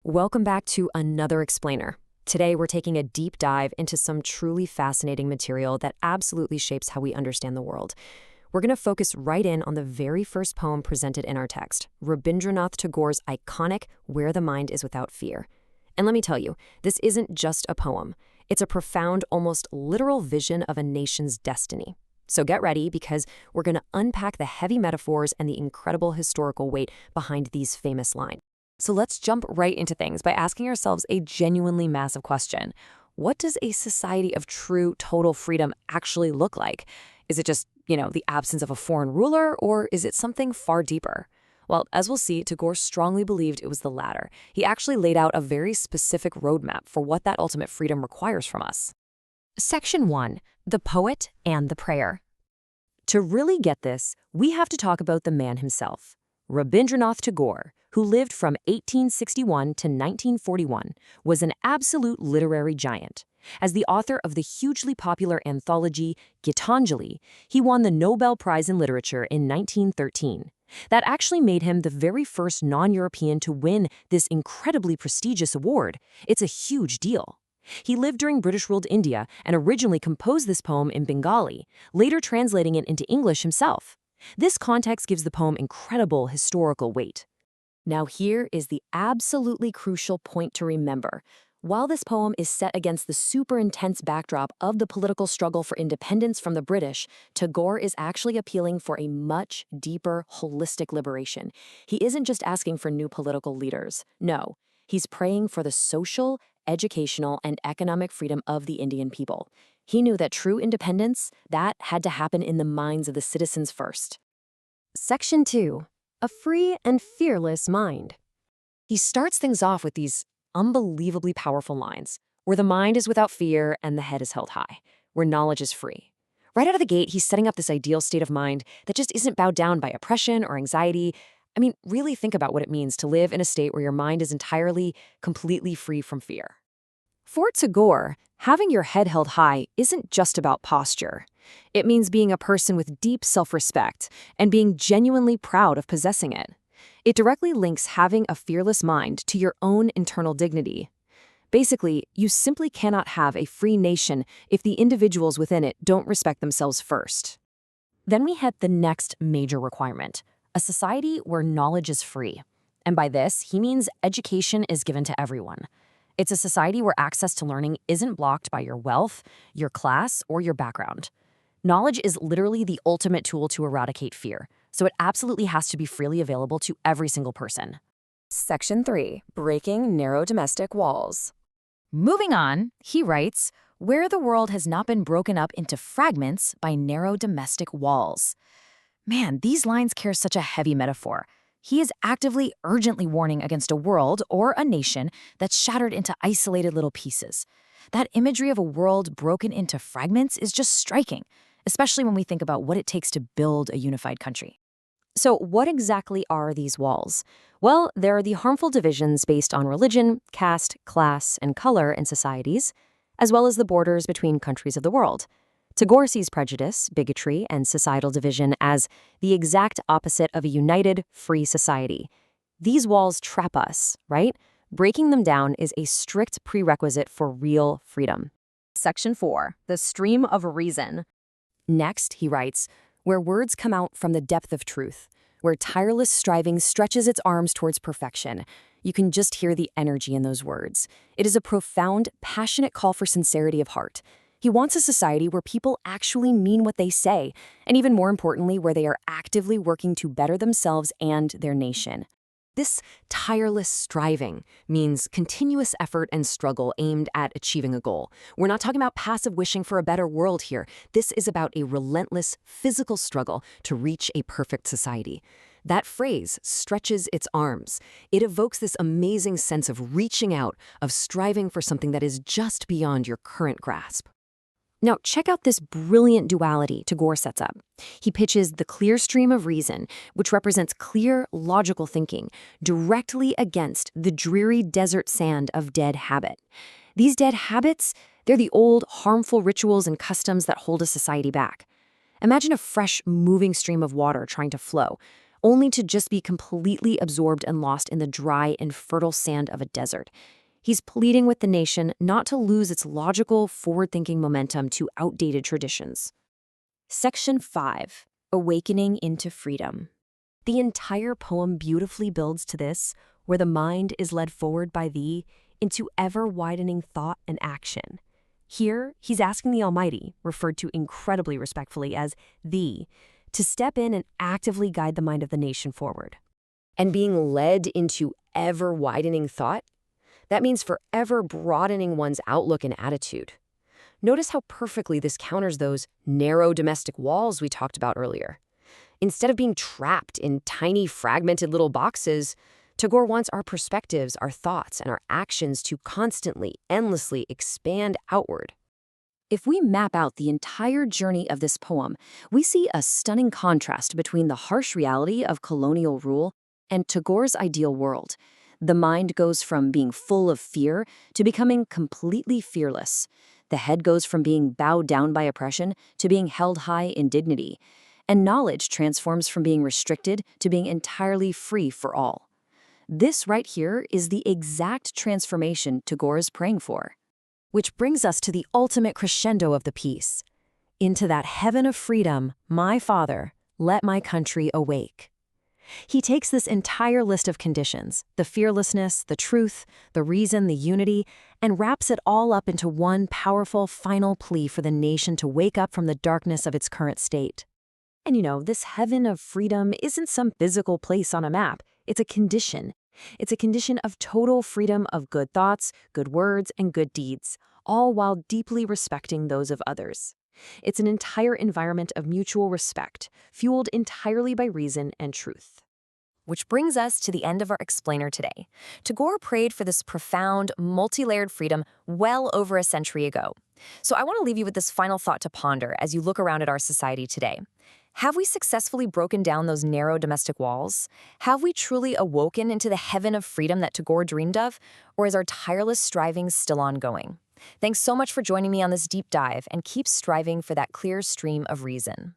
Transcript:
Welcome back to another explainer. Today we're taking a deep dive into some truly fascinating material that absolutely shapes how we understand the world. We're going to focus right in on the very first poem presented in our text, Rabindranath Tagore's iconic Where the Mind is Without Fear. And let me tell you, this isn't just a poem. It's a profound, almost literal vision of a nation's destiny. So get ready, because we're going to unpack the heavy metaphors and the incredible historical weight behind these famous lines. So let's jump right into things by asking ourselves a genuinely massive question. What does a society of true, total freedom actually look like? Is it just, the absence of a foreign ruler, or is it something far deeper? Well, as we'll see, Tagore strongly believed it was the latter. He actually laid out a very specific roadmap for what that ultimate freedom requires from us. Section 1. The Poet and the Prayer. To really get this, we have to talk about the man himself, Rabindranath Tagore, who lived from 1861 to 1941, was an absolute literary giant. As the author of the hugely popular anthology Gitanjali, he won the Nobel Prize in Literature in 1913. That actually made him the very first non-European to win this incredibly prestigious award. It's a huge deal. He lived during British-ruled India and originally composed this poem in Bengali, later translating it into English himself. This context gives the poem incredible historical weight. Now here is the absolutely crucial point to remember. While this poem is set against the super intense backdrop of the political struggle for independence from the British, Tagore is actually appealing for a much deeper, holistic liberation. He isn't just asking for new political leaders. No, he's praying for the social, educational, and economic freedom of the Indian people. He knew that true independence, that had to happen in the minds of the citizens first. Section 2. A free and fearless mind. He starts things off with these unbelievably powerful lines, where the mind is without fear and the head is held high, where knowledge is free. Right out of the gate, he's setting up this ideal state of mind that just isn't bowed down by oppression or anxiety. I mean, really think about what it means to live in a state where your mind is entirely, completely free from fear. For Tagore, having your head held high isn't just about posture. It means being a person with deep self-respect and being genuinely proud of possessing it. It directly links having a fearless mind to your own internal dignity. Basically, you simply cannot have a free nation if the individuals within it don't respect themselves first. Then we hit the next major requirement, a society where knowledge is free. And by this, he means education is given to everyone. It's a society where access to learning isn't blocked by your wealth, your class, or your background. Knowledge is literally the ultimate tool to eradicate fear, so it absolutely has to be freely available to every single person. Section 3. Breaking narrow domestic walls. Moving on, he writes, where the world has not been broken up into fragments by narrow domestic walls. Man, these lines carry such a heavy metaphor. He is actively, urgently warning against a world or a nation that's shattered into isolated little pieces. That imagery of a world broken into fragments is just striking, especially when we think about what it takes to build a unified country. So what exactly are these walls? Well, there are the harmful divisions based on religion, caste, class, and color in societies, as well as the borders between countries of the world. Tagore sees prejudice, bigotry, and societal division as the exact opposite of a united, free society. These walls trap us, right? Breaking them down is a strict prerequisite for real freedom. Section 4. The Stream of Reason. Next, he writes, where words come out from the depth of truth, where tireless striving stretches its arms towards perfection. You can just hear the energy in those words. It is a profound, passionate call for sincerity of heart. He wants a society where people actually mean what they say, and even more importantly, where they are actively working to better themselves and their nation. This tireless striving means continuous effort and struggle aimed at achieving a goal. We're not talking about passive wishing for a better world here. This is about a relentless physical struggle to reach a perfect society. That phrase, stretches its arms, it evokes this amazing sense of reaching out, of striving for something that is just beyond your current grasp. Now, check out this brilliant duality Tagore sets up. He pitches the clear stream of reason, which represents clear, logical thinking, directly against the dreary desert sand of dead habit. These dead habits, they're the old, harmful rituals and customs that hold a society back. Imagine a fresh, moving stream of water trying to flow. only to just be completely absorbed and lost in the dry and fertile sand of a desert. He's pleading with the nation not to lose its logical, forward-thinking momentum to outdated traditions. Section 5. Awakening into Freedom. The entire poem beautifully builds to this, where the mind is led forward by thee into ever-widening thought and action. Here, he's asking the Almighty, referred to incredibly respectfully as thee, to step in and actively guide the mind of the nation forward. And being led into ever-widening thought? That means forever broadening one's outlook and attitude. Notice how perfectly this counters those narrow domestic walls we talked about earlier. Instead of being trapped in tiny, fragmented little boxes, Tagore wants our perspectives, our thoughts, and our actions to constantly, endlessly expand outward. If we map out the entire journey of this poem, we see a stunning contrast between the harsh reality of colonial rule and Tagore's ideal world. The mind goes from being full of fear to becoming completely fearless. The head goes from being bowed down by oppression to being held high in dignity. And knowledge transforms from being restricted to being entirely free for all. This right here is the exact transformation Tagore is praying for. Which brings us to the ultimate crescendo of the piece. Into that heaven of freedom, my Father, let my country awake. He takes this entire list of conditions, the fearlessness, the truth, the reason, the unity, and wraps it all up into one powerful final plea for the nation to wake up from the darkness of its current state. And this heaven of freedom isn't some physical place on a map. It's a condition. It's a condition of total freedom of good thoughts, good words, and good deeds, all while deeply respecting those of others. It's an entire environment of mutual respect, fueled entirely by reason and truth. Which brings us to the end of our explainer today. Tagore prayed for this profound, multi-layered freedom well over a century ago. So I want to leave you with this final thought to ponder as you look around at our society today. Have we successfully broken down those narrow domestic walls? Have we truly awoken into the heaven of freedom that Tagore dreamed of? Or is our tireless striving still ongoing? Thanks so much for joining me on this deep dive, and keep striving for that clear stream of reason.